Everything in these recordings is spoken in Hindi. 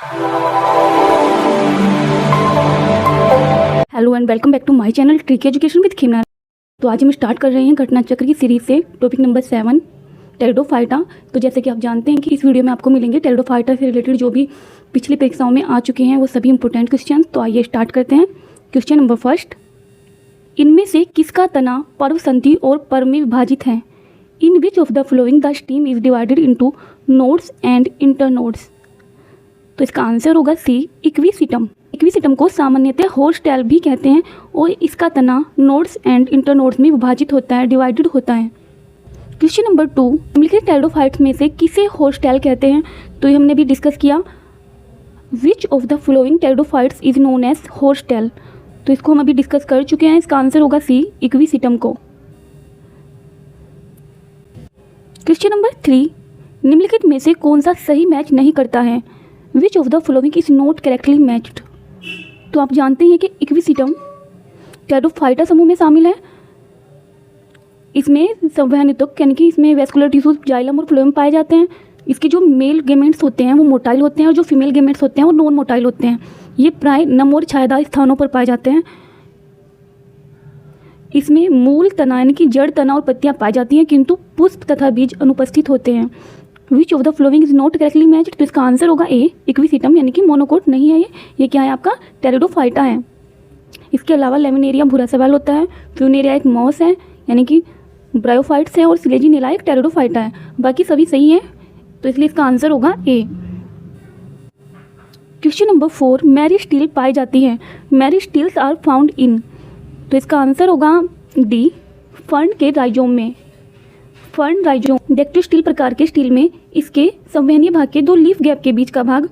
Hello and welcome back to my channel tricky education with Khimna. तो आज हम स्टार्ट कर रहे हैं घटना चक्र की सीरीज से टॉपिक नंबर 7 टेरिडोफाइटा। तो जैसे कि आप जानते हैं कि इस वीडियो में आपको मिलेंगे टेरिडोफाइटा से रिलेटेड जो भी पिछली परीक्षाओं में आ चुके हैं वो सभी इंपॉर्टेंट क्वेश्चन। तो आइए स्टार्ट करते हैं। क्वेश्चन नंबर फर्स्ट, इनमें से किसका तना पर्व संधि और पर्व में विभाजित है? In which of the following the stem is divided into nodes and internodes. तो इसका आंसर होगा सी, इक्विसिटम। इक्विसिटम को सामान्यतः हॉर्स टेल भी कहते हैं और इसका तना नोड्स एंड इंटरनोड्स में विभाजित होता है, डिवाइडेड होता है। क्वेश्चन नंबर 2, निम्नलिखित टेरिडोफाइट्स में से किसे हॉर्स टेल कहते हैं? तो ये हमने भी डिस्कस किया। Which of the following pteridophytes is known as horse tail. तो इसको हम अभी डिस्कस कर चुके हैं। इसका आंसर होगा सी, इक्विसिटम को। क्वेश्चन नंबर 3, निम्नलिखित में से कौन सा सही मैच नहीं करता है? Which of the following is not correctly matched. तो आप जानते हैं कि इक्विसिटम टेरिडोफाइटा समूह में शामिल है। इसमें संवहनितक यानी कि इसमें वेस्कुलर टिश्यूज जाइलम और फ्लोएम पाए जाते हैं। इसके जो मेल गेमेंट्स होते हैं वो मोटाइल होते हैं और जो फीमेल गेमेंट्स होते हैं वो नॉन मोटाइल होते हैं। ये प्राय नम और छायादार स्थानों पर पाए जाते हैं। इसमें मूल तना यानी कि जड़ तना और पत्तियां पाई जाती हैं, किंतु पुष्प तथा बीज अनुपस्थित होते हैं। Which of the following is not correctly matched. तो इसका आंसर होगा ए, इक्विसिटम यानी कि मोनोकोट नहीं है ये क्या है? आपका टेरिडोफाइटा है। इसके अलावा लेमिनेरिया भूरा सवाल होता है, फ्यूनेरिया एक मॉस है यानी कि ब्रायोफाइट्स है, और सिलेजिनेला एक टेरिडोफाइटा है। बाकी सभी सही है, तो इसलिए इसका आंसर होगा ए। क्वेश्चन नंबर 4, मेरिस्टील पाई जाती है। मेरिस्टील्स आर फाउंड इन। तो इसका आंसर होगा डी, फर्न के राइजोम में। फर्न राइजोम डेक्टोस्टील प्रकार के स्टील में इसके संवहनीय भाग के 2 लीफ गैप के बीच का भाग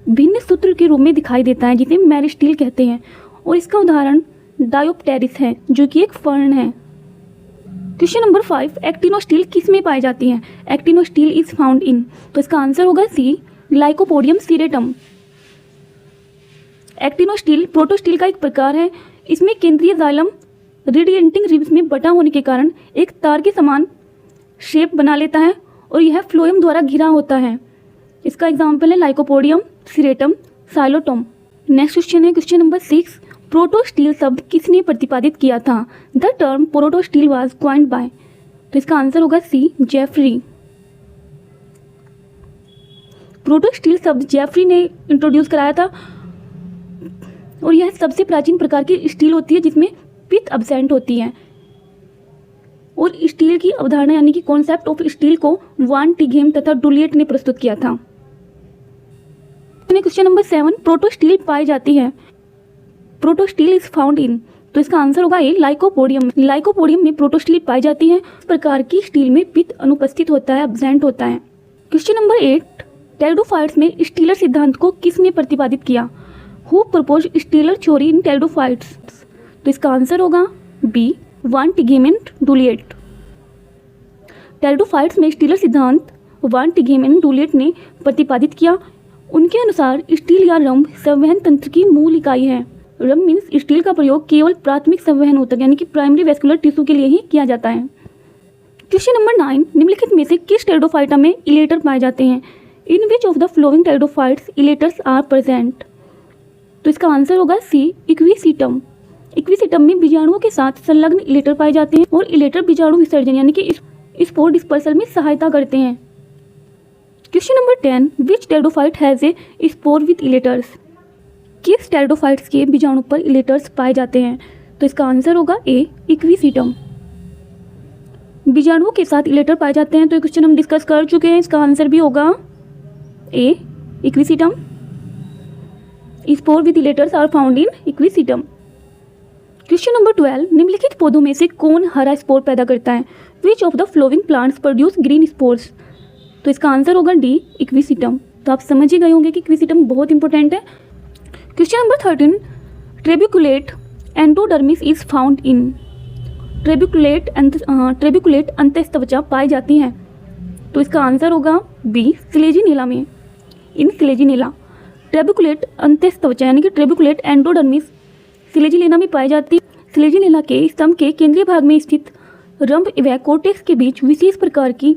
भिन्न सूत्र के रूप में दिखाई देता है, जिसे मेरिस्टील कहते हैं। और इसका उदाहरण डायोप्टेरिस है जो कि एक फर्न है। क्वेश्चन नंबर 5, एक्टिनोस्टील किस में पाई जाती है? एक्टिनोस्टील इज फाउंड इन। तो इसका आंसर होगा सी, लाइकोपोडियम सीरेटम। एक्टिनोस्टील प्रोटोस्टील का एक प्रकार है। इसमें केंद्रीय जाइलम रेडिएंटिंग रिब्स में बटा होने के कारण एक तार के समान शेप बना लेता है और यह फ्लोएम द्वारा घिरा होता है। इसका एग्जाम्पल है lycopodium serratum, psilotum. Next question है क्वेश्चन नंबर 6, प्रोटोस्टील शब्द किसने प्रतिपादित किया था? The term protostele was coined by. तो इसका आंसर होगा सी, जेफरी। प्रोटोस्टील शब्द जेफरी ने इंट्रोड्यूस कराया था और यह सबसे प्राचीन प्रकार की स्टील होती है जिसमें पित्त एब्सेंट होती है। और स्टील की अवधारणा यानी कि कॉन्सेप्ट ऑफ स्टील को वान टिघेम तथा डुलिएट ने प्रस्तुत किया था। क्वेश्चन नंबर 7, प्रोटोस्टील पाई जाती है। Protostele is found in. तो इसका आंसर होगा ए, लाइकोपोडियम। लाइकोपोडियम में प्रोटोस्टील पाई जाती है। इस प्रकार की स्टील में पित्त अनुपस्थित होता है, एब्सेंट होता है। क्वेश्चन नंबर 8, टेरिडोफाइट्स में स्टीलर सिद्धांत को किसने प्रतिपादित किया? Who propose stealer theory in pteridophytes. तो इसका आंसर होगा बी, वान टिघेमेंट डुलिएट। टेरिडोफाइट्स में स्टीलर सिद्धांत वान टिघेमेंट डुलिएट ने प्रतिपादित किया। उनके अनुसार स्टील या रंभ संवहन तंत्र की मूल इकाई है। रंभ मीन्स स्टील का प्रयोग केवल प्राथमिक संवहन ऊतक यानी कि प्राइमरी वेस्कुलर टिश्यू के लिए ही किया जाता है। क्वेश्चन नंबर 9, निम्नलिखित में से किस टेरिडोफाइटा में इलेटर पाए जाते हैं? In which of the following pteridophytes elaters are present. तो इसका आंसर होगा सी, इक्विसिटम। इक्विसिटम में बीजाणुओं के साथ संलग्न इलेटर पाए जाते हैं और इलेटर बीजाणु विसर्जन यानी कि स्पोर डिस्पर्सल में सहायता करते हैं। Question number 10, which pteridophyte has a spore with इलेटर्स। किस टेरिडोफाइट्स के बीजाणु पर इलेटर्स पाए जाते हैं? तो इसका आंसर होगा ए, इक्विसिटम। बीजाणुओं के साथ इलेटर पाए जाते हैं, तो ये क्वेश्चन हम डिस्कस कर चुके हैं। इसका आंसर भी होगा A, Equisetum. Spore with elaters are found in Equisetum. Question number 12, निम्नलिखित पौधों में से कौन हरा स्पोर पैदा करता है? Which of the following plants produce green spores. तो इसका आंसर होगा डी, इक्विसिटम। तो आप समझ ही गए होंगे कि इक्विसिटम बहुत इंपॉर्टेंट है। Question number 13, trabeculate endodermis is found in. Trabeculate अंतःत्वचा पाई जाती हैं, तो इसका आंसर होगा बी, सिलेजिनेला में। इन सिलेजिनेला ट्रेबिकुलेट अंतःत्वचा यानी कि ट्रेबिकुलेट एंडोडर्मिस सिलेजिनेला में पाई जाती है। सिलेजिनेला के स्तंभ के केंद्रीय भाग में स्थित रंभ व कोर्टेक्स के बीच विशेष प्रकार की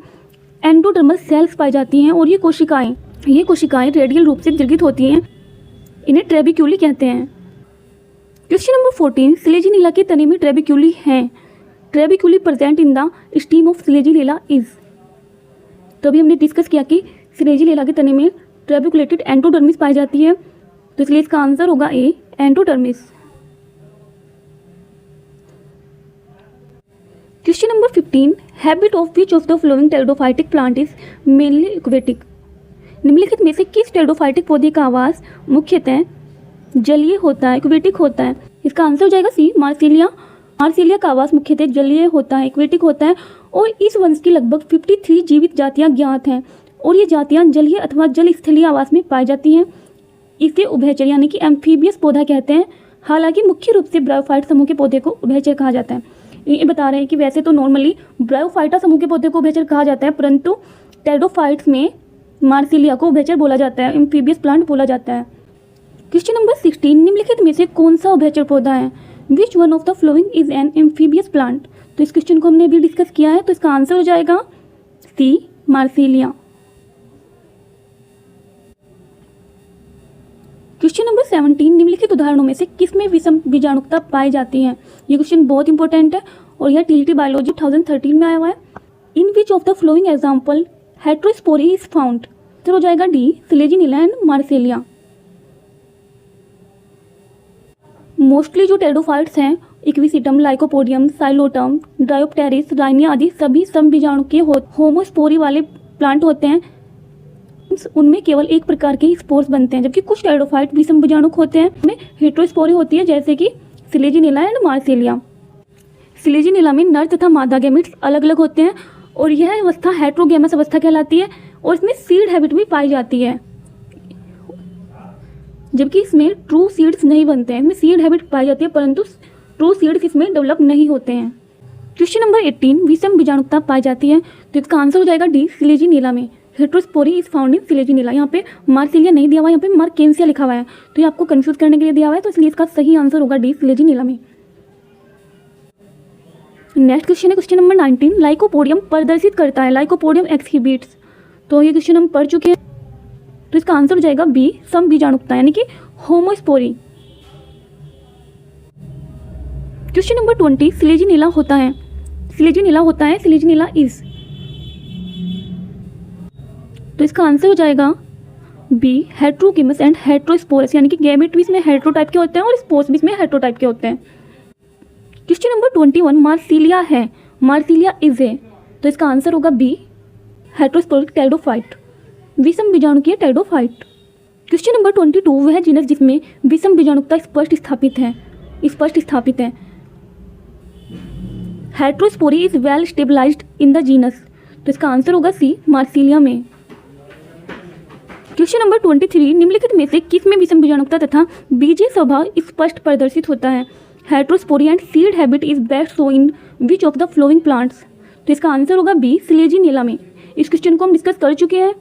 एंडोडर्मस सेल्स पाई जाती हैं और ये कोशिकाएं ये कोशिकाएं रेडियल रूप से दीर्घित होती हैं, इन्हें ट्रेबिक्यूली कहते हैं। क्वेश्चन नंबर 14, सिलेजिनिला के तने में ट्रेबिक्यूली हैं। Trabeculae present in the stem of Selaginella is. तो अभी हमने डिस्कस किया कि सिलेजिनिला के तने में ट्रेबिकुलेटेड एंडोडर्मिस पाई जाती है, तो इसलिए इसका आंसर होगा A, endodermis. Question number 15, habit of which of the following pteridophytic plant is mainly aquatic. निम्नलिखित में से किस टेरिडोफाइटिक पौधे का आवास मुख्यतः जलीय होता है, एक्वेटिक होता है? इसका आंसर हो जाएगा सी, मार्सिलिया। मार्सिलिया का आवास मुख्यतः जलीय होता है, एक्वेटिक होता है, और इस वंश की लगभग 53 जीवित जातियां ज्ञात हैं, और ये जातियां जलीय अथवा जल स्थलीय आवास में पाई जाती हैं। इसे उभयचर यानी कि एम्फीबियस पौधा कहते हैं। हालांकि मुख्य रूप से ब्रायोफाइट समूह के पौधे को उभयचर कहा जाता है। ये बता रहे हैं कि वैसे तो नॉर्मली ब्रायोफाइटा समूह के पौधे को उभयचर कहा जाता है, परंतु टेरिडोफाइट्स में मार्सिलिया को उभयचर बोला जाता है, एम्फीबियस प्लांट बोला जाता है। क्वेश्चन नंबर 16, निम्नलिखित में से कौन सा उभयचर पौधा है? Which one of the following is an amphibious plant. तो इस क्वेश्चन को हमने अभी डिस्कस किया है, तो इसका आंसर हो जाएगा सी, मार्सिलिया। क्वेश्चन नंबर 17, निम्नलिखित उदाहरणों में से किसमें विषम बीजाणुकता पाई जाती है? ये क्वेश्चन बहुत इंपॉर्टेंट है और यह टीईटी बायोलॉजी 2013 में आया हुआ है। In which of the following example heterospory is found. तो हो जाएगा D, Selaginella and Marsilea. Mostly जो टेरिडोफाइट्स हैं, Equisetum, Lycopodium, Psilotum, Dryopteris, Rhynia आदि सभी समबीजाणु के होमोस्पोरी वाले प्लांट होते हैं। उनमें केवल एक प्रकार के ही स्पोर्स बनते हैं, जबकि कुछ टेरिडोफाइट भी समबीजाणुक होते हैं, उनमें हेट्रोस्पोरी होती है, जैसे कि सिलेजिनिला एंड मार्सिलिया। सिलेजिनिला में नर तथा मादा गैमेट्स अलग अलग होते हैं और यह अवस्था हेट्रोगैमस अवस्था कहलाती है, और इसमें सीड हैबिट भी पाई जाती है, जबकि इसमें ट्रू सीड्स नहीं बनते हैं। इसमें सीड हैबिट पाई जाती है, परंतु ट्रू सीड्स इसमें डेवलप नहीं होते हैं। क्वेश्चन नंबर 18, विषम बीजाणुकता पाई जाती है, तो इसका आंसर हो जाएगा डी, सिलेजिनिला में। Heterospory is found in Selaginella. यहाँ पे मार्सिलिया नहीं दिया हुआ, यहाँ पे मार्केंसिया लिखा हुआ है, तो ये आपको कंफ्यूज करने के लिए दिया हुआ है, तो इसलिए इसका सही आंसर होगा डी, सिलेजिनिला में। नेक्स्ट क्वेश्चन है क्वेश्चन नंबर 19, लाइकोपोडियम प्रदर्शित करता है, लाइकोपोडियम एक्सहिबिट्स। तो ये क्वेश्चन हम पढ़ चुके हैं, तो इसका आंसर हो जाएगा बी, समबीजाणुकता यानी कि होमोस्पोरी। क्वेश्चन नंबर 20, सिलेजिनिला होता है, सिलेजिनिला होता है, सिलेजिनिला इज। तो इसका आंसर हो जाएगा बी, हेट्रोगेमस एंड हेट्रोस्पोरस, यानी कि गैमेट भी इसमें हेट्रो टाइप के होते हैं और स्पोर्स भी इसमें हेट्रो टाइप के होते हैं। क्वेश्चन नंबर 21, मार्सिलिया है, मार्सिलिया इज ए। तो इसका आंसर होगा बी, हेट्रोस्पोरिक टेरिडोफाइट, विषम बीजाणुकीय टेरिडोफाइट। क्वेश्चन नंबर 22, वह जीनस जिसमें विषम बीजाणुकता स्पष्ट स्थापित है, स्पष्ट स्थापित है। Heterospory is well stabilized in the genus. तो इसका आंसर होगा सी, मार्सिलिया में। क्वेश्चन नंबर 23, निम्नलिखित में से किसमें विषम बीजाणुकता तथा बीजीय स्वभाव स्पष्ट प्रदर्शित होता है? Heterospory and seed habit is best show in which of the following plants. तो इसका आंसर होगा बी, सिलेजिनिला में। इस क्वेश्चन को हम डिस्कस कर चुके हैं।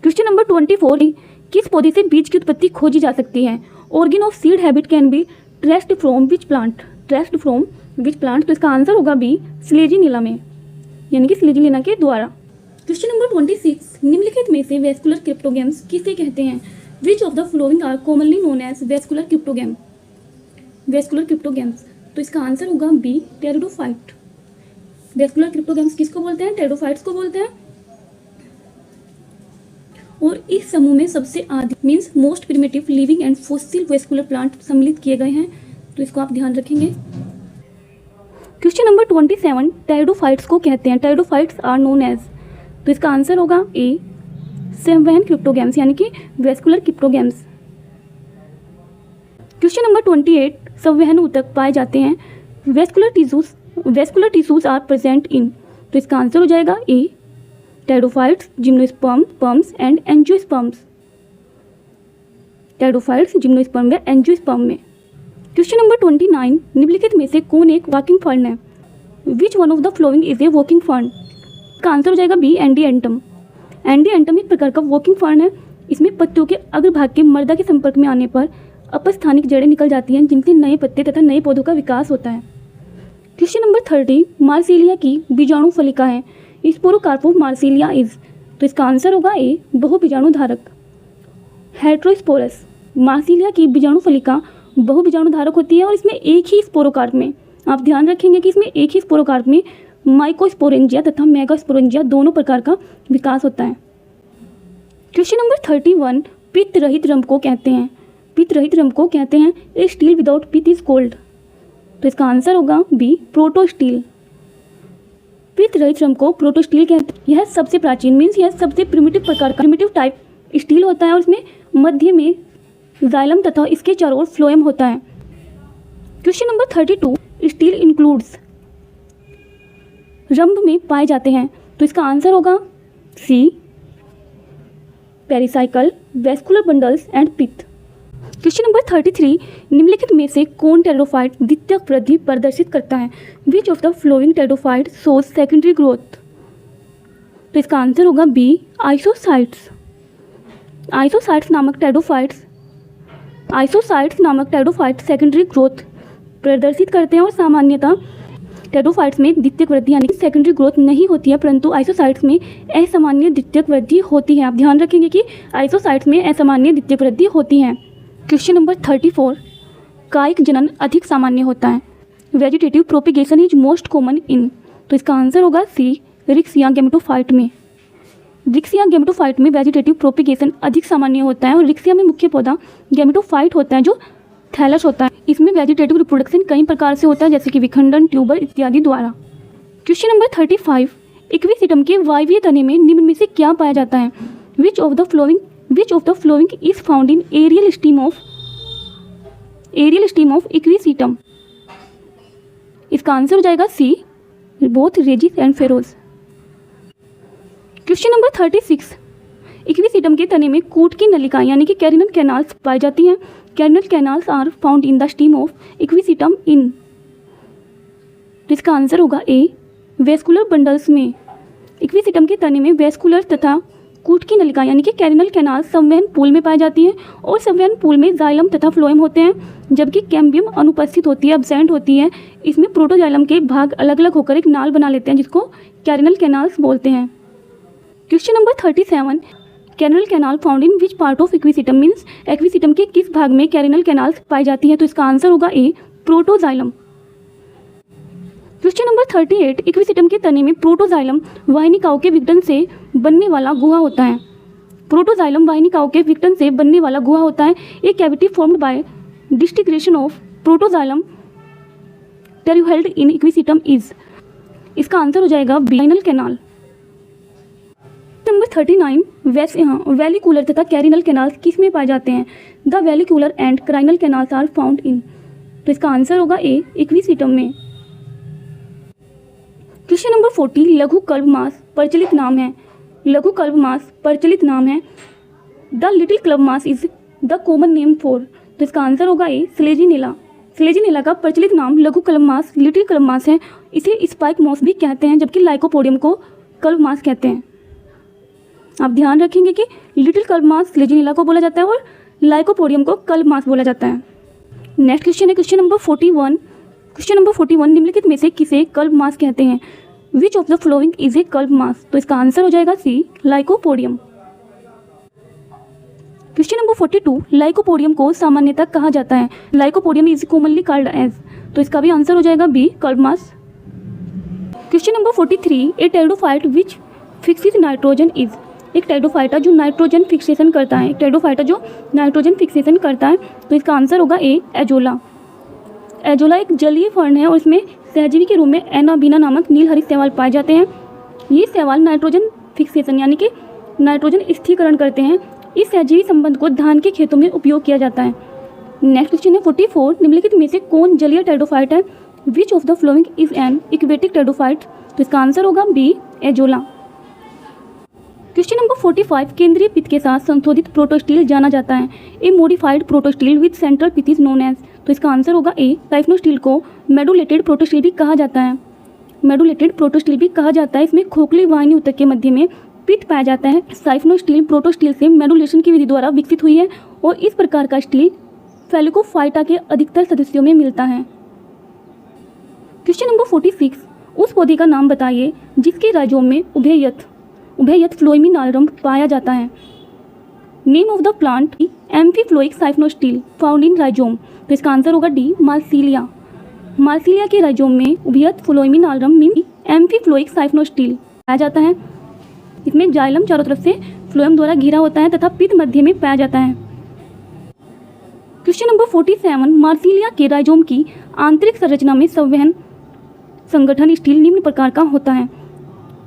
क्वेश्चन नंबर 24, किस पौधे से बीज की उत्पत्ति खोजी जा सकती है? Organ of seed habit can be traced from which plant, traced from which plant. तो इसका आंसर होगा बी, सिलेजिनिला में, यानी कि सिलेजिनिला के द्वारा। क्वेश्चन नंबर 26, निम्नलिखित में से वेस्कुलर क्रिप्टोगेम्स किसे कहते हैं? Which of the following are commonly known as vascular cryptogam, vascular cryptogams. तो इसका आंसर होगा बी, टेरिडोफाइट। वेस्कुलर क्रिप्टोगेम्स किसको बोलते हैं? टेरिडोफाइट्स को बोलते हैं। और इस समूह में सबसे आदि means most primitive living and fossil vascular plant सम्मिलित किए गए हैं, तो इसको आप ध्यान रखेंगे। क्वेश्चन नंबर 27, टेरिडोफाइट्स को कहते हैं, टेरिडोफाइट्स आर नोन एज। तो इसका आंसर होगा ए, संवहन क्रिप्टोगेम्स, यानी कि वेस्कुलर क्रिप्टोगेम्स। क्वेश्चन नंबर 28, संवहन ऊतक पाए जाते हैं, vascular tissues are present in. तो इसका आंसर हो जाएगा A, pteridophytes, gymnosperm, sperms and angiosperms, pteridophytes, gymnosperm या एंजियोस्पर्म में। क्वेश्चन नंबर 29, निम्नलिखित में से कौन एक वॉकिंग फर्न है? Which one of the following is a walking fern. का आंसर हो जाएगा बी, एंडिएंटम। एंडिएंटम एक प्रकार का वॉकिंग फर्न है। इसमें पत्तियों के अग्रभाग के मर्दा के संपर्क में आने पर अपस्थानिक जड़ें निकल जाती हैं, जिनसे नए पत्ते तथा नए पौधों का विकास होता है। क्वेश्चन नंबर 30, मार्सिलिया की बीजाणु फलिका है, स्पोरोकार्प ऑफ मार्सिलिया इज। तो इसका आंसर होगा ए बहुबीजाणुधारक। हेट्रोस्पोरस, मासिलिया की बीजाणु फलिका बहुबीजाणुधारक होती है और इसमें एक ही स्पोरोकार्प में, आप ध्यान रखेंगे कि इसमें एक ही स्पोरोकार्प में माइकोस्पोरेंजिया तथा मेगास्पोरेंजिया दोनों प्रकार का विकास होता है। क्वेश्चन नंबर 31, पित्त रहित रंभ को कहते हैं, पित्त रहित रंभ को कहते हैं ए स्टील विदाउट पित्त इज कोल्ड। तो इसका आंसर होगा बी प्रोटोस्टील। पित्त रहित रंभ को प्रोटोस्टील कहते हैं। यह सबसे प्राचीन मीन्स यह सबसे प्रिमिटिव प्रकार का प्रिमिटिव टाइप स्टील होता है और इसमें मध्य में जाइलम तथा इसके चारों ओर फ्लोएम होता है। क्वेश्चन नंबर 32, स्टील इंक्लूड्स, रंभ में पाए जाते हैं। तो इसका आंसर होगा सी पेरिसाइकल, वेस्कुलर बंडल्स एंड पित्त। क्वेश्चन नंबर 33, निम्नलिखित में से कौन टेरिडोफाइट द्वितीयक वृद्धि प्रदर्शित करता है? Which of the flowing pteridophyte shows secondary growth? तो इसका आंसर होगा बी आइसोसाइट्स। आइसोसाइट्स नामक टेरिडोफाइट सेकेंडरी ग्रोथ प्रदर्शित करते हैं और सामान्यतः टेरिडोफाइट्स में द्वितीयक वृद्धि यानी कि सेकेंडरी ग्रोथ नहीं होती है, परंतु आइसोसाइट्स में असामान्य द्वितीयक वृद्धि होती है। आप ध्यान रखेंगे कि आइसोसाइट्स में असामान्य द्वितीयक वृद्धि होती है। क्वेश्चन नंबर 34, कायिक जनन अधिक सामान्य होता है। Vegetative propagation is most common in. तो इसका आंसर होगा सी रिक्सिया गैमेटोफाइट में। रिक्सिया गैमेटोफाइट में वेजिटेटिव प्रोपिगेशन अधिक सामान्य होता है और रिक्सिया में मुख्य पौधा गैमेटोफाइट होता है जो थैलस होता है। इसमें वेजिटेटिव रिप्रोडक्शन कई प्रकार से होता है जैसे कि विखंडन, ट्यूबर इत्यादि द्वारा। क्वेश्चन नंबर 35, इक्विसिटम के वायवीय तने में निम्न में से क्या पाया जाता है? Which of the following is found in aerial stem of Equisetum? इसका आंसर हो जाएगा C both ridges and furrows. Question number 36, Equisetum के तने में कूट की नलिकाएं यानी कि कैरिनल कैनाल्स पाई जाती हैं। Carinal canals are found in the stem of Equisetum in. तो इसका आंसर होगा ए वेस्कुलर बंडल्स में। इक्विसिटम के तने में वेस्कुलर तथा कूट की नलिका यानी कि कैरिनल कैनाल संवहन पूल में पाई जाती है और संवहन पूल में जाइलम तथा फ्लोएम होते हैं, जबकि कैम्बियम अनुपस्थित होती है, एब्सेंट होती है। इसमें प्रोटोजाइलम के भाग अलग अलग होकर एक नाल बना लेते हैं जिसको कैरिनल कैनाल्स बोलते हैं। Question number 37, carinal canal found in which part of Equisetum means Equisetum के किस भाग में कैरिनल कैनाल्स पाई जाती है? तो इसका आंसर होगा ए प्रोटोजाइलम। क्वेश्चन नंबर 38, इक्विसिटम के तने में प्रोटोजाइलम वाहिनिकाओं के विघटन से बनने वाला गुहा होता है। प्रोटोजाइलम वाहिनिकाओं के विघटन से बनने वाला गुहा होता है। एक cavity formed by disintegration of protoxylem टेरियोहेल्ड इन इक्विसिटम इज। इसका आंसर हो जाएगा बाइनल कैनाल। नंबर 39, वेलिकुलर तथा कैरिनल कैनाल्स किस में पाए जाते हैं? The vallecular and carinal canals are found in. तो इसका आंसर होगा ए इक्विसिटम में। क्वेश्चन नंबर 40, लघु कल्व मास प्रचलित नाम है। लघु कल्व मास प्रचलित नाम है। The little club mass is the common name for. तो इसका आंसर होगा ए स्लेजिनेला। स्लेजिनेला का प्रचलित नाम लघु कल्व मास, लिटिल क्लब मास है। इसे स्पाइक मॉस भी कहते हैं, जबकि लाइकोपोडियम को कल्व मास कहते हैं। आप ध्यान रखेंगे कि लिटिल कल्व मास स्लेजिनेला को बोला जाता है और लाइकोपोडियम को कल्व मास बोला जाता है। नेक्स्ट क्वेश्चन है क्वेश्चन नंबर 41। क्वेश्चन नंबर 41, निम्नलिखित में से किसे कल्व मास कहते हैं? Which of the following is a club moss? तो इसका आंसर हो जाएगा C Lycopodium. Question number 42, Lycopodium को सामान्यतः कहा जाता है। Lycopodium is commonly called as. तो इसका भी आंसर हो जाएगा B club moss. Question number 43, a pteridophyte which fixes nitrogen is. एक टेरिडोफाइटा जो नाइट्रोजन फिक्सेशन करता है, तो इसका आंसर होगा ए एजोला। एजोला एक जलीय फर्न है और इसमें सहजीवी के रूप में एनाबीना नामक नीलहरित शैवाल पाए जाते हैं। ये शैवाल नाइट्रोजन फिक्सेशन यानी कि नाइट्रोजन स्थिरीकरण करते हैं। इस सहजीवी संबंध को धान के खेतों में उपयोग किया जाता है। नेक्स्ट क्वेश्चन है 44, निम्नलिखित में से कौन जलीय टेरिडोफाइट है? Which of the following is an aquatic pteridophyte? तो इसका आंसर होगा बी एजोला। क्वेश्चन नंबर 45, केंद्रीय पित्त के साथ संशोधित प्रोटोस्टील जाना जाता है। ए मॉडिफाइड प्रोटोस्टील विद सेंट्रल पित्त इज नोन एज। तो इसका आंसर होगा ए साइफनोस्टील को मेडुलेटेड प्रोटोस्टील भी कहा जाता है। इसमें खोखली वाहिनी ऊतक के मध्य में पित्त पाया जाता है। साइफनोस्टील प्रोटोस्टील से मेडुलेशन की विधि द्वारा विकसित हुई है और इस प्रकार का स्टील फेलिकोफाइटा के अधिकतर सदस्यों में मिलता है। क्वेश्चन नंबर 46, उस पौधे का नाम बताइए जिसके राइजोम में उभयथ फ्लोएमी नालरम पाया जाता है। Name of the plant amphiphloic siphonostele found in rhizome. तो इसका आंसर होगा डी मार्सिलिया। मार्सिलिया के राइजोम में उभयथ फ्लोएमी नालरम मीन एम्फीफ्लोइक साइफनोस्टील पाया जाता है। इसमें जाइलम चारों तरफ से फ्लोएम द्वारा घिरा होता है तथा पित्त मध्य में पाया जाता है। क्वेश्चन नंबर 47, मार्सिलिया के राइजोम की आंतरिक संरचना में संवहन संगठन स्टील निम्न प्रकार का होता है।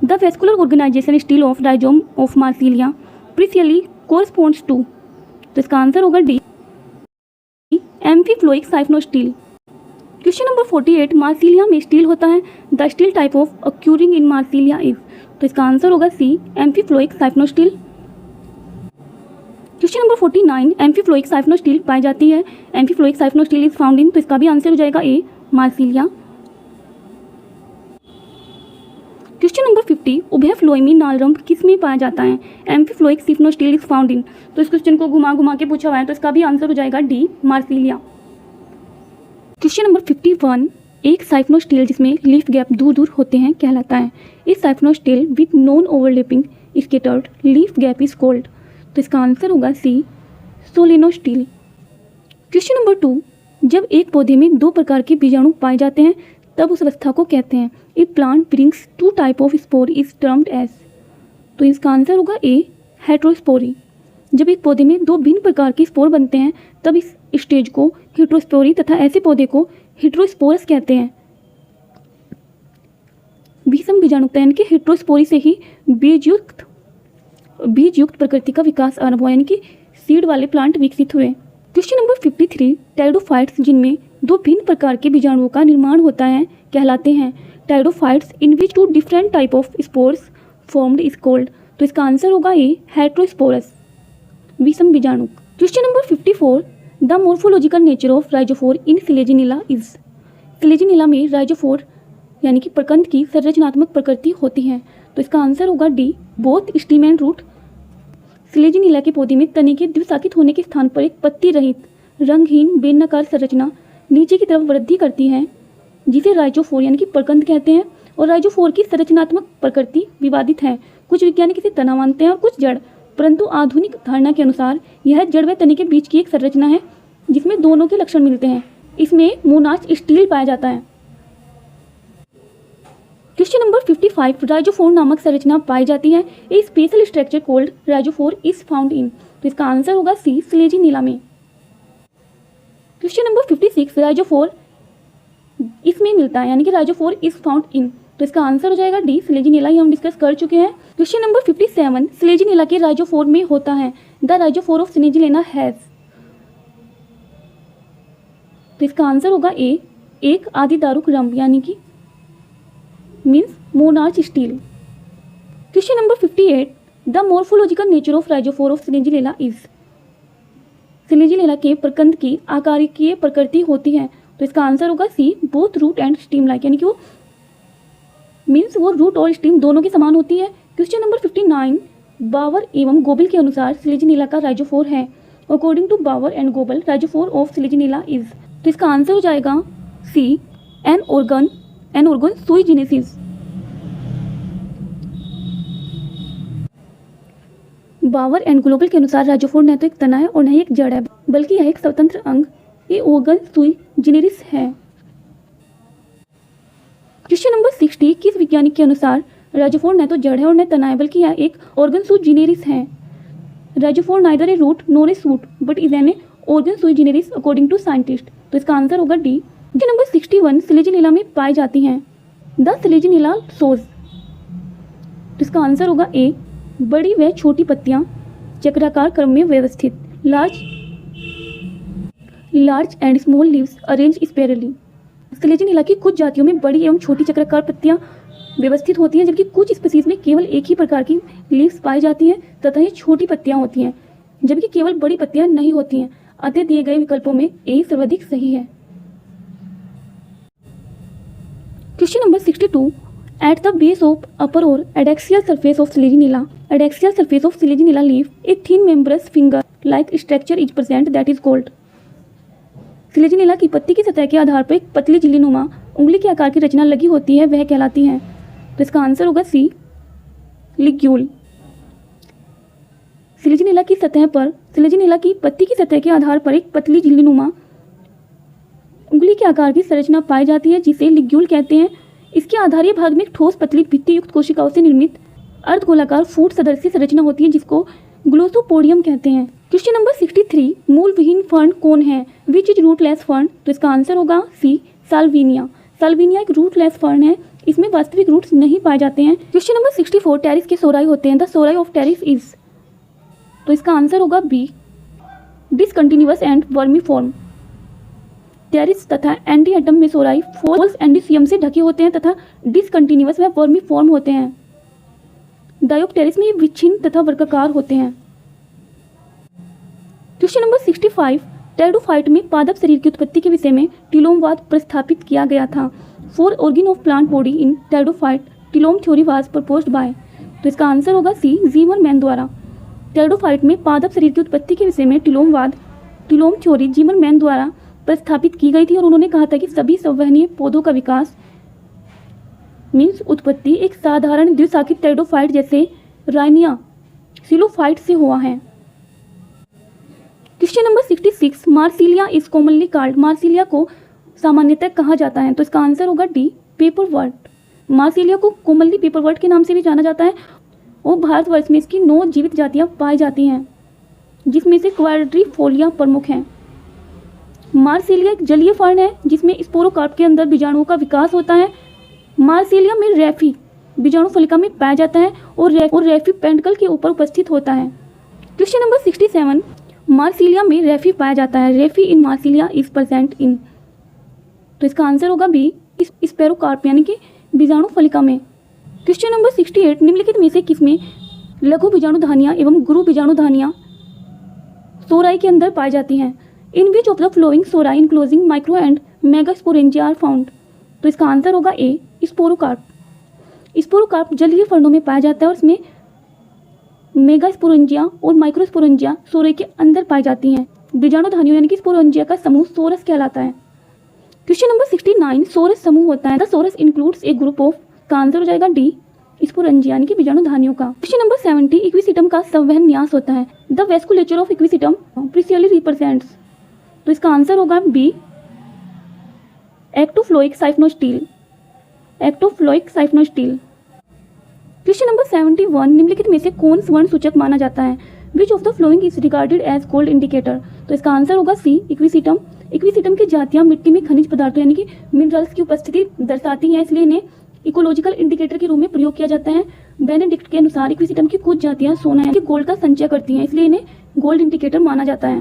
The vascular organisation stele of rhizome of Marsilea precisely corresponds to. तो इसका आंसर होगा D amphiphloic siphonostele. Question number 48, Marsilea में स्टील होता है। The stele type of occurring in Marsilea is. तो इसका आंसर होगा सी एम्फीफ्लोइक साइफनोस्टील। क्वेश्चन नंबर 49, एम्फीफ्लोइक साइफनोस्टील पाई जाती है। एम्फीफ्लोइक साइफनोस्टील इज फाउंड इन। तो इसका भी आंसर हो जाएगा ए मार्सिलिया। क्वेश्चन नंबर 50, उभय फ्लोएमी नालरम किस में पाया जाता है। एम्फीफ्लोइक साइफनोस्टील इज फाउंड इन। तो इस क्वेश्चन को घुमा घुमा के पूछा हुआ है तो इसका भी आंसर हो जाएगा डी मार्सिलिया। क्वेश्चन नंबर 51, एक साइफनोस्टील जिसमें लीफ गैप दूर दूर होते हैं कहलाता है। इस siphonostele with non overlapping scattered leaf gap is called. तो इसका आंसर होगा सी सोलेनोस्टील। क्वेश्चन नंबर 2, जब एक पौधे में दो प्रकार के बीजाणु पाए जाते हैं तब उस अवस्था को कहते हैं। A plant brings two type of spore is termed as. तो इसका आंसर होगा ए हेट्रोस्पोरी। जब एक पौधे में दो भिन्न प्रकार के स्पोर बनते हैं तब इस स्टेज को हेट्रोस्पोरी तथा ऐसे पौधे को हेट्रोस्पोरस कहते हैं। विषम बीजाणुता यानी कि हेट्रोस्पोरी से ही बीजयुक्त प्रकृति का विकास आरंभ हुआ, यानी कि सीड वाले प्लांट विकसित हुए। क्वेश्चन नंबर 53, टेरिडोफाइट्स जिनमें दो भिन्न प्रकार के बीजाणुओं का निर्माण होता है कहलाते हैं। Pteridophytes in which two different type of spores formed is called. तो इसका आंसर होगा ए हेट्रोस्पोरस विषम बीजाणु। Question number 54, the morphological nature of rhizophore in Selaginella is. Selaginella में राइजोफोर यानी कि प्रकंद की संरचनात्मक प्रकृति होती है। तो इसका आंसर होगा D both stem and root. Selaginella के पौधे में तने के द्विशाखित होने के स्थान पर एक पत्ती रहित रंगहीन बेलनाकार संरचना नीचे की तरफ वृद्धि करती है जिसे राइजोफोर यानी कि प्रकंद कहते हैं। और राइजोफोर की संरचनात्मक प्रकृति विवादित है। कुछ वैज्ञानिक इसे तना मानते हैं और कुछ जड़, परंतु आधुनिक धारणा के अनुसार यह जड़ व तने के बीच की एक संरचना है जिसमें दोनों के लक्षण मिलते हैं। इसमें मोनाच स्टील पाया जाता है। क्वेश्चन नंबर 55, राइजोफोर नामक संरचना पाई जाती है। A special structure called rhizophore is found in. तो इसका आंसर होगा सी सिलेजिनिला में। क्वेश्चन नंबर 56, राइजोफोर इसमें मिलता है यानी कि राइजोफोर इज फाउंड इन। तो इसका आंसर हो जाएगा डी सिलेजिनिला, ही हम डिस्कस कर चुके हैं। क्वेश्चन नंबर 57, सिलेजिनिला के राइजोफोर में होता है। The rhizophore of Selaginella has. तो इसका आंसर होगा ए एक आदि दारुक रंभ यानी कि means monarch stele. Question number 58, the morphological nature of rhizophore of Selaginella is. Selaginella के प्रकंद की आकारिकीय प्रकृति होती है। तो इसका आंसर होगा C both root and stem like, यानी कि वो मीन्स वो रूट और स्टीम दोनों के समान होती है। क्वेश्चन नंबर 59, बावर एवं गोबल के अनुसार सिलेजिनिला का राइजोफोर है। According to Bower and Goebel rhizophore of Selaginella is. तो इसका आंसर हो जाएगा C an organ sui genesis. Bower and Global के अनुसार राइजोफोर न तो एक तना है और न ही एक जड़ है, बल्कि यह एक स्वतंत्र अंग ए ऑर्गन सुई जेनेरिस है। क्वेश्चन नंबर 60, किस वैज्ञानिक के अनुसार राइजोफोर न तो जड़ है और न तना है बल्कि यह एक ऑर्गन सुई जेनेरिस है। Rhizophore neither a root nor a shoot but is an organ sui generis according to scientist. तो इसका आंसर होगा डी। क्वेश्चन नंबर 61, सिलेजिनिला में पाई जाती हैं द सिलेजिनिला सोज। तो इसका आंसर होगा ए बड़ी व छोटी पत्तियां चक्राकार क्रम में व्यवस्थित। Large and small leaves arrange spirally. Selaginella की कुछ जातियों में बड़ी एवं छोटी चक्राकार पत्तियां व्यवस्थित होती हैं, जबकि कुछ स्पीसीज में केवल एक ही प्रकार की लीव्स पाई जाती हैं तथा ये छोटी पत्तियां होती हैं, जबकि केवल बड़ी पत्तियां नहीं होती हैं। अतः दिए गए विकल्पों में ए सर्वाधिक सही है। Question number 62, at the base of upper और adaxial surface of Selaginella leaf a thin membranous finger like structure is present that is called. Selaginella की पत्ती की सतह के आधार पर एक पतली झिल्लीनुमा उंगली के आकार की रचना लगी होती है, वह कहलाती है। तो इसका आंसर होगा सी लिग्यूल। सिलेजिनेला की सतह पर, सिलेजिनेला की पत्ती की सतह के आधार पर एक पतली झिल्लीनुमा उंगली के आकार की संरचना पाई जाती है जिसे लिग्यूल कहते हैं। इसके आधारीय भाग में एक ठोस पतली भित्ति युक्त कोशिकाओं से निर्मित अर्धगोलाकार फूट सदृश संरचना होती है जिसको ग्लोसोपोडियम कहते हैं। क्वेश्चन नंबर 63, मूल विहीन फर्न कौन है? Which is rootless fern? तो इसका आंसर होगा सी, साल्विनिया। साल्विनिया एक रूटलेस फर्न है, इसमें वास्तविक रूट्स नहीं पाए जाते हैं। क्वेश्चन नंबर 64, टेरिस के सोराई होते हैं। The sori of Pteris is, तो इसका आंसर होगा B, discontinuous and vermiform. Pteris तथा एंटीएटम में सोराई फोल्स एंडोसियम से ढके होते हैं तथा डिसकंटिन्यूअस व वर्मीफॉर्म होते हैं। डायोप्टेरिस में ये विच्छिन्न तथा वर्गाकार होते हैं। क्वेश्चन नंबर 65, टेरिडोफाइट में पादप शरीर की उत्पत्ति के विषय में टिलोमवाद प्रस्थापित किया गया था। For organ of plant body in pteridophyte telome theory was proposed by, तो इसका आंसर होगा सी, जीमरमैन द्वारा। टेरिडोफाइट में पादप शरीर की उत्पत्ति के विषय में टिलोम थ्योरी जीमरमैन द्वारा प्रस्थापित की गई थी और उन्होंने कहा था कि सभी संवहनीय पौधों का विकास मीन्स उत्पत्ति एक साधारण द्विशाखित टेरिडोफाइट जैसे राइनिया सिलोफाइट से हुआ है। Question number 66, Marsilea is commonly called, Marsilea को सामान्यतः कहा जाता है। तो इसका आंसर होगा डी, पेपरवर्ट। मार्सिलिया को कॉमनली पेपरवर्ट के नाम से भी जाना जाता है और भारतवर्ष में इसकी 9 जीवित जातियां पाई जाती हैं जिसमें से क्वाड्रिफोलिया प्रमुख हैं। मार्सिलिया एक जलीय फर्न है जिसमें स्पोरोकार्प के अंदर बीजाणुओं का विकास होता है। मार्सिलिया में रेफी बीजाणु फलिका में पाया जाता है और रेफी पेंटिकल के ऊपर उपस्थित होता है। क्वेश्चन नंबर 67, मार्सिलिया में रेफी पाया जाता है। रेफी इन मार्सिलिया इज प्रेजेंट इन, तो इसका आंसर होगा बी, स्पेरोकार्प यानी कि बीजाणु फलिका में। क्वेश्चन नंबर 68, निम्नलिखित में से किसमें लघु बीजाणुधानियां एवं गुरु बीजाणुधानियां सोराई के अंदर पाई जाती हैं? In which of the following sori enclosing micro and megasporangia are found, तो इसका आंसर होगा ए, स्पोरोकार्प। स्पोरोकार्प जलीय फर्नों में पाया जाता है और इसमें मेगास्पोरेंजिया और माइक्रोस्पोरेंजिया सोराई के अंदर पाई जाती हैं। बीजाणुधानियों यानी कि स्पोरेंजिया का समूह सोरस कहलाता है। क्वेश्चन नंबर 69, सोरस समूह होता है। The sorus includes a group of, का आंसर हो जाएगा डी, स्पोरेंजिया यानी कि बीजाणुधानियों का। क्वेश्चन नंबर 70, इक्विसिटम का संवहन न्यास होता है। द वेस्कुलेचर ऑफ इक्विसिटम प्रीसियली रिप्रेजेंट्स, तो इसका आंसर होगा बी, एक्टोफ्लोइक साइफनोस्टील। एक्टोफ्लोइक साइफनोस्टील। क्वेश्चन नंबर 71, निम्नलिखित में से कौन स्वर्ण सूचक माना जाता है? Which of the following is regarded as gold indicator, तो इसका आंसर होगा सी, इक्विसिटम। इक्विसिटम की जातियां मिट्टी में खनिज पदार्थों यानी कि मिनरल्स की उपस्थिति दर्शाती हैं, इसलिए इन्हें इकोलॉजिकल इंडिकेटर के रूप में प्रयोग किया जाता है। बेनेडिक्ट के अनुसार इक्विसिटम की कुछ जातियां सोना यानी कि गोल्ड का संचय करती हैं, इसलिए इन्हें गोल्ड इंडिकेटर माना जाता है।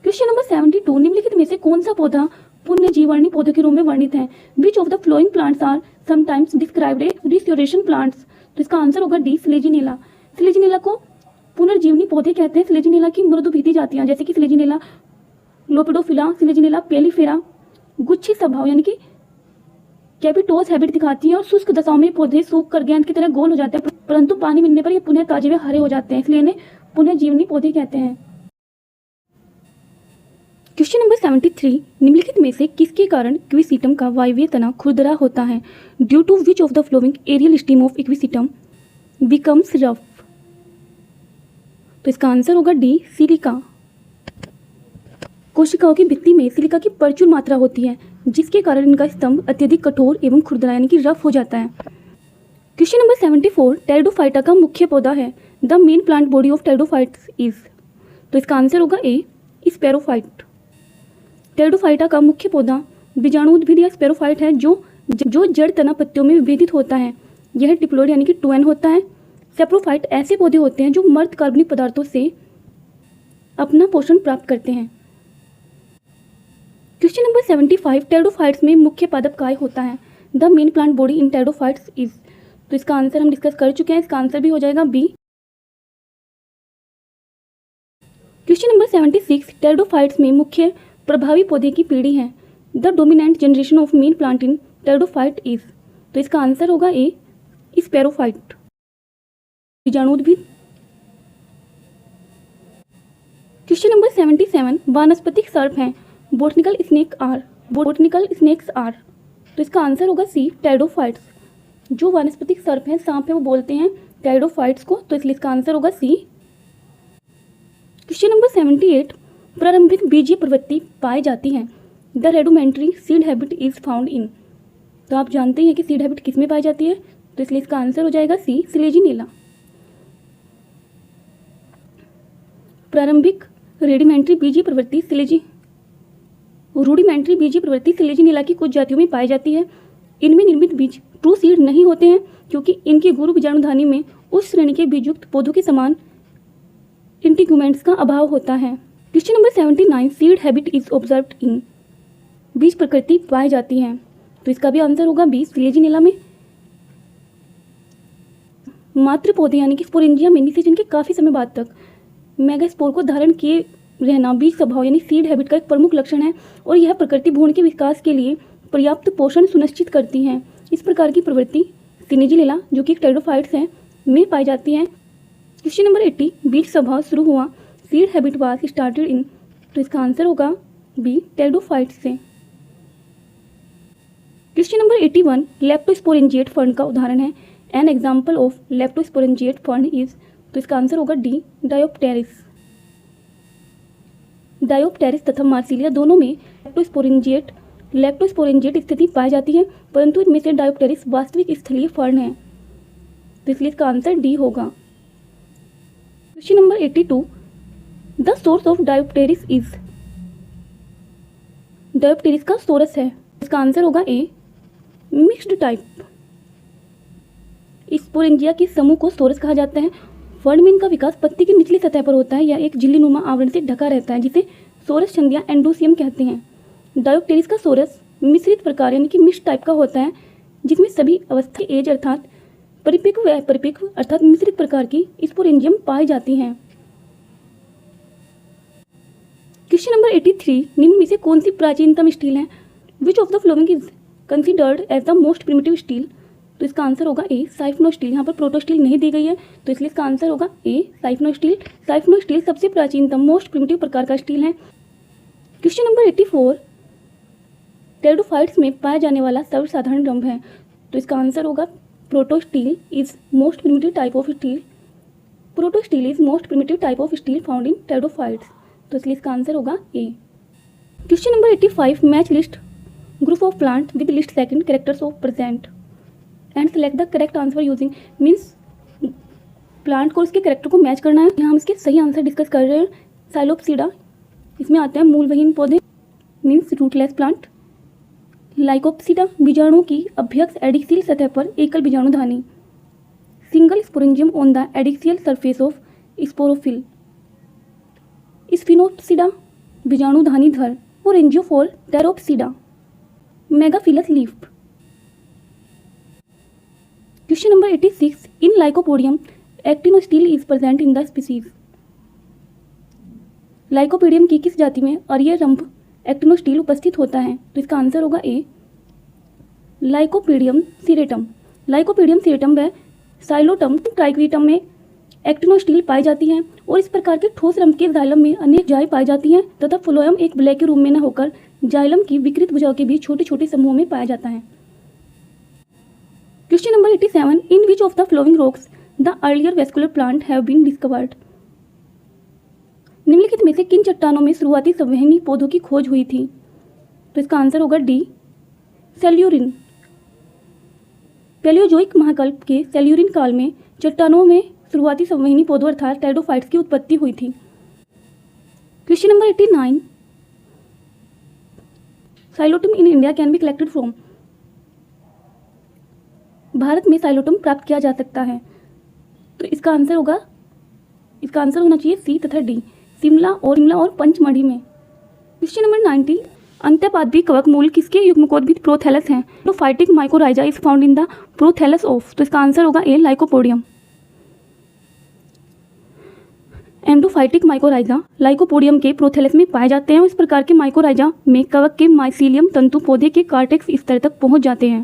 क्वेश्चन नंबर 72, निम्नलिखित में से कौन सा पौधा पुण्यजीवर्णी पौधों के रूप में वर्णित है? Which of the following plants are sometimes described as restoration plants, तो इसका आंसर होगा डी, स्लेजिनेला। स्लेजिनेला को पुनर्जीवनी पौधे कहते हैं। स्लेजिनेला की मृदुभित्ति जातियां जैसे कि स्लेजिनेला लोपिडोफिला, स्लेजिनेला पेलिफेरा गुच्छी स्वभाव यानी कि कैपिटोस हैबिट दिखाती हैं और शुष्क दशाओं में पौधे सूख कर गेंद की तरह गोल हो जाते हैं, परंतु पानी मिलने पर ये पुनः ताजे व हरे हो जाते हैं, इसलिए इन्हें पुनर्जीवनी पौधे कहते हैं। क्वेश्चन नंबर 73, निम्नलिखित में से किसके कारण इक्विसिटम का वायवीय तना खुरदरा होता है? Due to which of the following aerial stem of Equisetum becomes rough, तो इसका आंसर होगा डी, सिलिका। कोशिकाओं की भित्ति में सिलिका की प्रचुर मात्रा होती है जिसके कारण इनका स्तंभ अत्यधिक कठोर एवं खुरदरा यानी कि रफ हो जाता है। क्वेश्चन नंबर 74, टेरिडोफाइटा का मुख्य पौधा है। The main plant body of pteridophytes is, तो इसका आंसर होगा ए, स्पेरोफाइट। टेरिडोफाइटा का मुख्य पौधा बीजाणु उद्भिद या स्पेरोफाइट है जो जड़ तना पत्तियों में विभेदित होता है। यह डिप्लॉइड यानी कि 2n होता है। सेप्रोफाइट ऐसे पौधे होते हैं जो मर्द कार्बनिक पदार्थों से अपना पोषण प्राप्त करते हैं। क्वेश्चन नंबर 75, टेरिडोफाइट्स में मुख्य पादप काय होता है? The main plant body in pteridophytes is, तो इसका आंसर हम डिस्कस कर चुके हैं, इसका आंसर भी हो जाएगा बी। क्वेश्चन नंबर 76, टेरिडोफाइट्स में मुख्य प्रभावी पौधे की पीढ़ी है। The dominant generation of main plant in pteridophyte is, तो इसका आंसर होगा ए, स्पेरोफाइट। बीजाणुउद्भिद। क्वेश्चन नंबर 77, वानस्पतिक सर्प हैं। बोटनिकल स्नेक्स आर, तो इसका आंसर होगा सी, टेरिडोफाइट्स। जो वानस्पतिक सर्प हैं, सांप है, वो बोलते हैं टेरिडोफाइट्स को, तो इसलिए इसका आंसर होगा सी, क्वेश्चन नंबर 78, प्रारंभिक बीजीय प्रवृत्ति पाई जाती है। The rudimentary seed habit is found in. तो आप जानते हैं कि सीड हैबिट किस में पाई जाती है, तो इसलिए इसका आंसर हो जाएगा सी, सिलेजिनेला। प्रारंभिक रेडिमेंट्री बीजीय प्रवृत्ति रूडिमेंट्री बीजीय प्रवृत्ति सिलेजिनेला की कुछ जातियों में पाई जाती है। इनमें निर्मित बीज ट्रू सीड नहीं होते हैं क्योंकि इनके गुरु बीजाणुधानी में उस श्रेणी के बीजयुक्त पौधों के समान इंटीग्यूमेंट्स का अभाव होता है। Question number 79, seed habit is observed in. बीज प्रकृति पाई जाती है, तो इसका भी आंसर होगा बी, सिलेजिनेला में। मातृ पौधे यानी कि स्पोरेंजिया मिनी जिनके काफ़ी समय बाद तक मेगास्पोर को धारण किए रहना बीज स्वभाव यानी सीड हैबिट का एक प्रमुख लक्षण है और यह प्रकृति भ्रूण के विकास के लिए पर्याप्त पोषण सुनिश्चित करती है। इस प्रकार की प्रवृत्ति सिलेजिनेला जो कि एक टेरिडोफाइट्स है में पाई जाती है। क्वेश्चन नंबर 80, बीज स्वभाव शुरू हुआ seed habit was started in. तो इसका आंसर होगा बी, टेरिडोफाइट्स से। क्वेश्चन नंबर 81, लेप्टोस्पोरेंजिएट फर्न का उदाहरण है। An example of leptosporangiate fern is. तो इसका आंसर होगा डी, डायोप्टेरिस। डायोप्टेरिस तथा मार्सिलिया दोनों में लेप्टोस्पोरेंजिएट स्थिति पाई जाती है, परंतु इनमें से डायोप्टेरिस वास्तविक स्थलीय फर्न है, तो इसलिए इसका आंसर डी होगा। Question number 82, the sorus of Dryopteris is. Dryopteris का सोरस है, इसका आंसर होगा ए, मिक्स्ड टाइप। स्पोरेंजिया के समूह को सोरस कहा जाता है। फर्न में इनका विकास पत्ती की निचली सतह पर होता है या एक झिल्लीनुमा आवरण से ढका रहता है जिसे सोरस छंद या एंडोसियम कहते हैं। डायोप्टेरिस का सोरस मिश्रित प्रकार यानी कि मिक्स्ड टाइप का होता है जिसमें सभी अवस्था एज अर्थात परिपक्व व अपरिपक्व अर्थात मिश्रित प्रकार की स्पोरेंजियम पाई जाती हैं। क्वेश्चन नंबर 83, निम्न में से कौन सी प्राचीनतम स्टील है। Which of the following is considered as the most primitive stele. तो इसका आंसर होगा ए, साइफनो स्टील। यहाँ पर प्रोटो स्टील नहीं दी गई है, तो इसलिए इसका आंसर होगा ए, साइफनो स्टील। साइफनो स्टील सबसे प्राचीनतम मोस्ट प्रिमिटिव प्रकार का स्टील है। क्वेश्चन नंबर 84, टेरिडोफाइट्स में पाया जाने वाला सर्वसाधारण रंभ है। तो इसका आंसर होगा protostele is most primitive type of stele. Protostele is most primitive type of stele found in pteridophytes, तो इसलिए इसका आंसर होगा A. Question number 85, match list group of plant with list second characters of present and select the correct answer using. Means plant को उसके करेक्टर को मैच करना है। यहाँ हम इसके सही आंसर डिस्कस कर रहे हैं। साइलोप्सीडा, इसमें आते हैं मूलविहीन पौधे मीन्स रूटलेस प्लांट। लाइकोप्सीडा, बीजाणुओं की अभ्यक्ष एडिक्सियल सतह पर एकल बीजाणुधानी। Single sporangium on the adaxial surface of sporophyll. Sphenopsida, बीजाणुधानी धर। और angiophore Pteropsida, megaphyllous leaf. Question number 86, in Lycopodium actinostele is present in the species. Lycopodium की किस जाति में अरिय रंभ एक्टिनोस्टील उपस्थित होता है। तो इसका आंसर होगा ए, लाइकोपोडियम सीरेटम। लाइकोपोडियम सीरेटम व साइलोटम ट्राइक्विटम में एक्टिनोस्टील पाई जाती है और इस प्रकार के ठोस रंभ के जाइलम में अनेक जाई पाई जाती हैं तथा फ्लोएम एक ब्लैक के रूप में न होकर जाइलम की विकृत भुजाओं के बीच छोटे छोटे समूहों में पाया जाता है। Question number 87, in which of the following rocks the earlier vascular plant have been discovered. निम्नलिखित में से किन चट्टानों में शुरुआती संवहनी पौधों की खोज हुई थी। तो इसका आंसर होगा डी, सेल्यूरिन। पैलियोजोइक महाकल्प के सेल्यूरिन काल में चट्टानों में शुरुआती संवहनी पौधों अर्थात टेरिडोफाइट्स की उत्पत्ति हुई थी। Question number 89, Psilotum in India can be collected from. Bharat में साइलोटम प्राप्त किया जा सकता है, तो इसका आंसर होना चाहिए सी तथा डी, शिमला और पंचमढ़ी में। क्वेश्चन नंबर 90, अंत्यपादवी कवक मूल किसके युग्मकोद्भिद प्रोथैलस हैं। तो phytic mycorrhiza is found in the prothallus of. तो इसका आंसर होगा ए, लाइकोपोडियम। एंडोफाइटिक माइकोराइजा लाइकोपोडियम के प्रोथैलस में पाए जाते हैं। इस प्रकार के माइकोराइजा में कवक के माइसीलियम तंतु पौधे के कार्टेक्स स्तर तक पहुंच जाते हैं।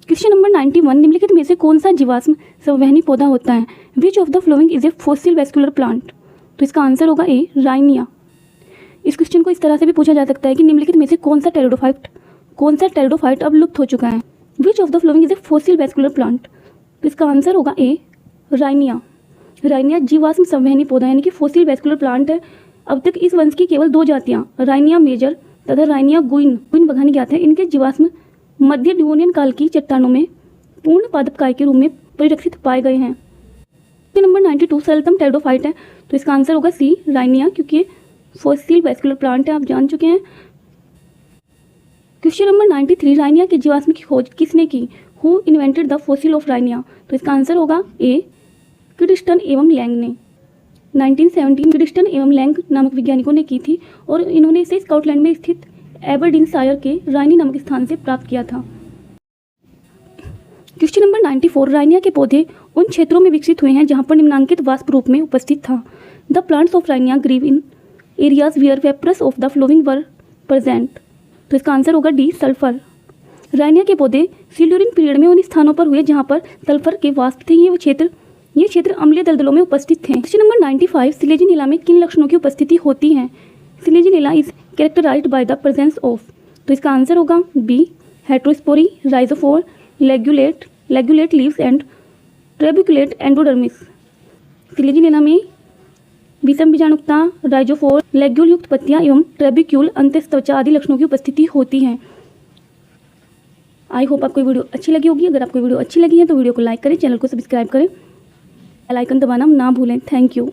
क्वेश्चन नंबर 91, निम्नलिखित में से कौन सा जीवाश्म संवहनी पौधा होता है। Which of the following is A fossil vascular plant. तो इसका आंसर होगा ए, राइनिया। इस क्वेश्चन को इस तरह से भी पूछा जा सकता है कि निम्नलिखित में से कौन सा टेरिडोफाइट अब लुप्त हो चुका है। Which of the following is A fossil vascular plant. तो इसका आंसर होगा ए, राइनिया। राइनिया जीवाश्म संवहनी पौधा यानी कि फॉसिल वेस्कुलर प्लांट है अब तक इस वंश की केवल 2 जातियाँ राइनिया मेजर तथा राइनिया गुइन बघानी ज्ञात है। इनके जीवाश्म मध्य डिवोनियन काल की चट्टानों में पूर्ण पादपकाय के रूप में परिरक्षित पाए गए हैं। क्वेश्चन नंबर 92 सरलतम टेरिडोफाइट है, तो इसका आंसर होगा सी राइनिया, क्योंकि ये फॉसिल वैस्कुलर प्लांट है, आप जान चुके हैं। क्वेश्चन नंबर 93 राइनिया के जीवाश्म की खोज किसने की? Who invented the fossil of Rhynia? तो इसका आंसर होगा ए किडस्टन एवं लैंग ने। 1917 किडस्टन एवं लैंग नामक वैज्ञानिकों ने की थी और इन्होंने इसे स्कॉटलैंड में स्थित एबरडीनशायर के राइनी नामक स्थान से प्राप्त किया था। क्वेश्चन नंबर 94 राइनिया के पौधे उन क्षेत्रों में विकसित हुए हैं जहां पर निम्नांकित वाष्प रूप में उपस्थित था। The plants of Rhynia grew in areas where vapours of the flowing were present. तो इसका आंसर होगा डी सल्फर। राइनिया के पौधे सिल्यूरिन पीरियड में उन स्थानों पर हुए जहां पर सल्फर के वाष्प थे। ये क्षेत्र अम्लीय दलदलों में उपस्थित थे। क्वेश्चन नंबर 95 सिलेजिनिला में किन लक्षणों की उपस्थिति होती है? Selaginella is characterised by the presence of. तो इसका आंसर होगा B heterospory, rhizophore, ligulate leaves and trabeculate endodermis. Selaginella में विषम बीजाणुकता, राइजोफोर, लेग्यूल युक्त पत्तियां एवं ट्रेबिक्यूल अंतस्थ त्वचा आदि लक्षणों की उपस्थिति होती है। आई होप आपको वीडियो अच्छी लगी होगी। अगर आपको वीडियो अच्छी लगी है तो वीडियो को लाइक करें, चैनल को सब्सक्राइब करें, बेल आइकन दबाना ना भूलें। Thank you.